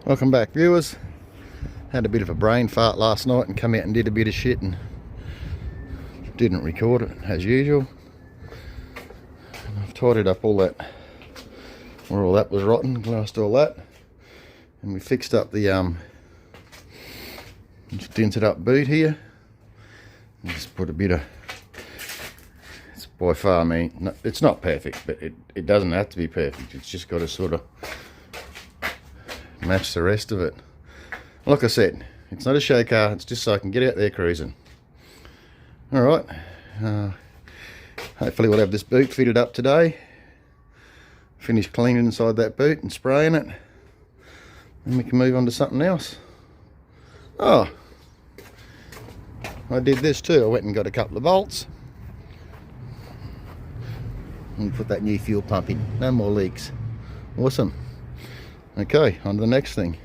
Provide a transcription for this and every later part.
Welcome back, viewers. Had a bit of a brain fart last night and come out and did a bit of shit and didn't record it as usual. I've tidied up all that where all that was rotten, glassed all that, and we fixed up the just dented up boot here and just put a bit of, it's by far, I mean, no, it's not perfect, but it doesn't have to be perfect. It's just got to sort of match the rest of it. Like I said, it's not a show car, it's just so I can get out there cruising. Alright, hopefully we'll have this boot fitted up today. Finish cleaning inside that boot and spraying it, and we can move on to something else. Oh, I did this too. I went and got a couple of bolts and put that new fuel pump in. No more leaks. Awesome. Okay, on to the next thing.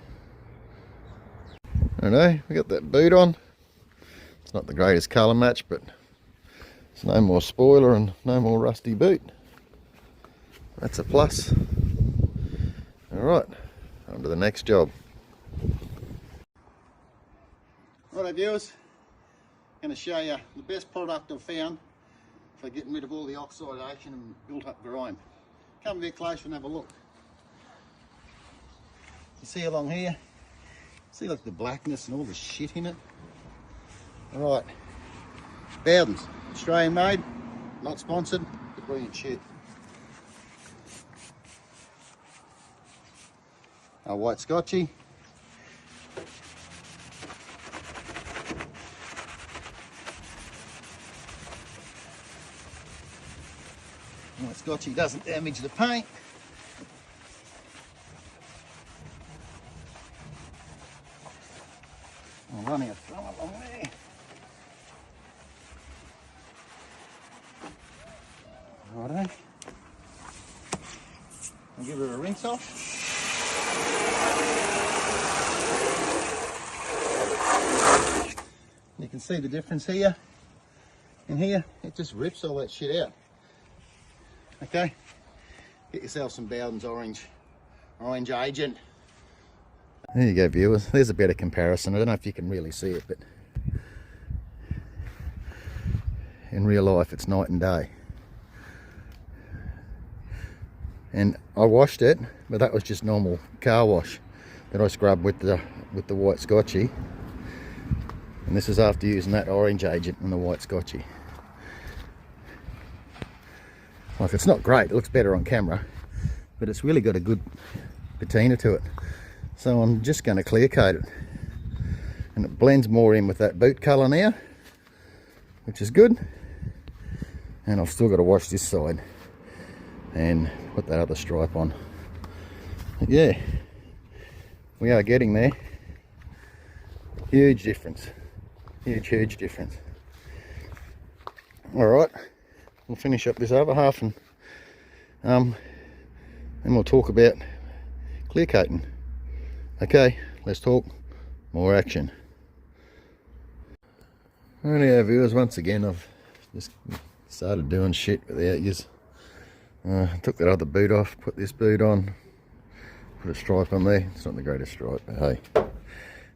I don't know, we got that boot on. It's not the greatest colour match, but it's no more spoiler and no more rusty boot. That's a plus. Alright, on to the next job. Righto viewers, I'm going to show you the best product I've found for getting rid of all the oxidation and built up grime. Come a bit closer and have a look. You see along here, see like the blackness and all the shit in it? Alright, Bowden's, Australian made, not sponsored, but brilliant shit. Our white scotchy. White scotchy doesn't damage the paint. I'll run out from along there. Righto. I'll give her a rinse off. You can see the difference here and here. It just rips all that shit out. Okay, get yourself some Bowden's orange agent. There you go, viewers. There's a better comparison. I don't know if you can really see it, but in real life it's night and day. And I washed it, but that was just normal car wash that I scrubbed with the white scotchy. And this is after using that orange agent and the white scotchy. Like, it's not great, it looks better on camera, but it's really got a good patina to it. So I'm just going to clear coat it. And it blends more in with that boot colour now, which is good. And I've still got to wash this side and put that other stripe on. But yeah, we are getting there. Huge difference. Huge difference. Alright, we'll finish up this other half and then we'll talk about clear coating. Okay, let's talk more action. Anyhow, viewers, once again I've just started doing shit without yous. Took that other boot off, put this boot on, put a stripe on there. It's not the greatest stripe, but hey,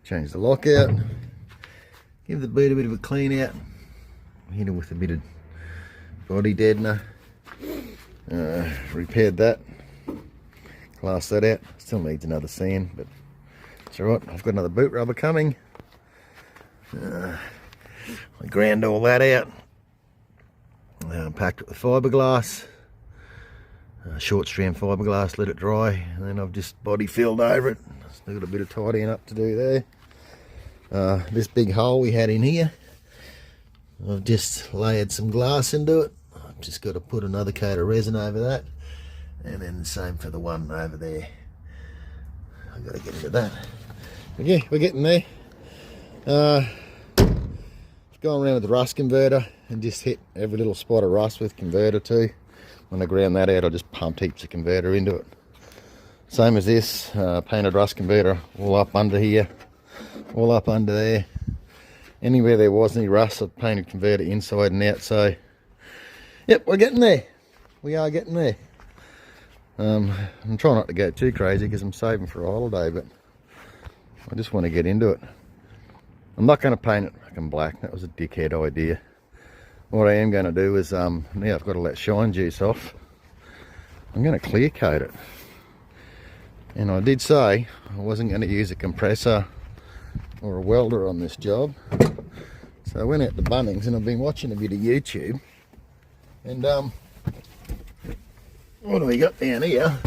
change the lock out, give the boot a bit of a clean out, hit it with a bit of body deadener, repaired that, classed that out. Still needs another sand, but it's alright. I've got another boot rubber coming. I ground all that out, packed it with fiberglass, short strand fiberglass, let it dry, and then I've just body filled over it. Still got a bit of tidying up to do there. This big hole we had in here, I've just layered some glass into it. I've just got to put another coat of resin over that, and then the same for the one over there. I've got to get into that. But yeah, we're getting there. Going around with the rust converter and just hit every little spot of rust with converter too. When I ground that out, I just pumped heaps of converter into it. Same as this, painted rust converter all up under here, all up under there. Anywhere there was any rust, I painted converter inside and out. So, yep, we're getting there. We are getting there. I'm trying not to go too crazy because I'm saving for a holiday, but I just want to get into it. I'm not going to paint it fucking black. That was a dickhead idea. What I am going to do is, now I've got to let shine juice off, I'm going to clear coat it. And I did say I wasn't going to use a compressor or a welder on this job. So I went out to Bunnings and I've been watching a bit of YouTube. And what do we got down here?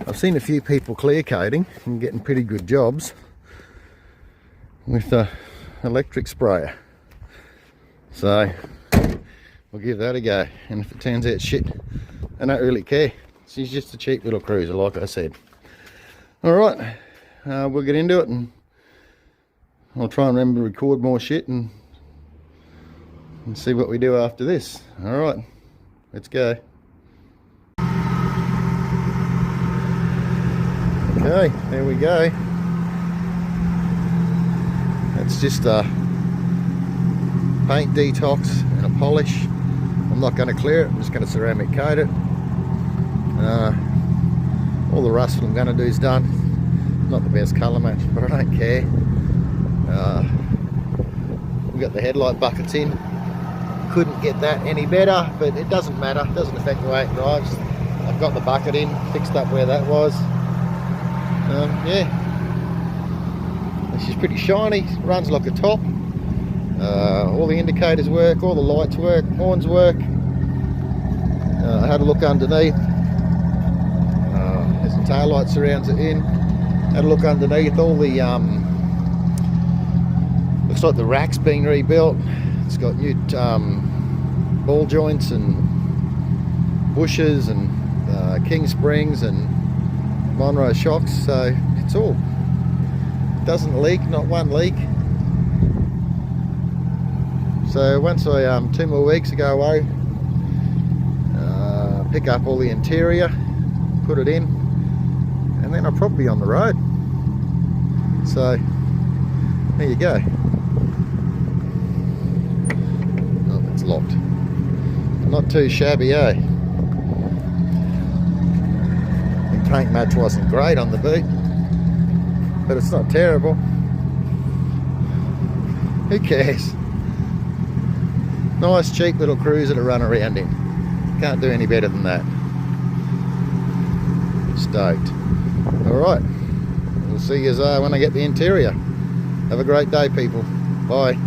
I've seen a few people clear coating and getting pretty good jobs with the electric sprayer. So we'll give that a go, and if it turns out shit, I don't really care. She's just a cheap little cruiser, like I said. Alright, we'll get into it, and I'll try and remember to record more shit and see what we do after this. Alright, let's go. Okay, there we go. It's just a paint detox and a polish. I'm not going to clear it, I'm just going to ceramic coat it. All the rust that I'm going to do is done. Not the best colour match, but I don't care. We've got the headlight buckets in. Couldn't get that any better, but it doesn't matter, it doesn't affect the way it drives. I've got the bucket in, fixed up where that was. Yeah, she's pretty shiny, runs like a top. All the indicators work, all the lights work, horns work. I had a look underneath. There's some tail light surrounds it in. Had a look underneath. All the looks like the rack's been rebuilt. It's got new ball joints and bushes and king springs and Monroe shocks, so it's all, doesn't leak, not one leak. So once I 2 more weeks ago away, pick up all the interior, put it in, and then I'll probably be on the road. So there you go. Oh, it's locked. Not too shabby, eh? The paint match wasn't great on the boot, but it's not terrible. Who cares? Nice cheap little cruiser to run around in. Can't do any better than that. Stoked. Alright, we'll see you when I get the interior. Have a great day, people. Bye.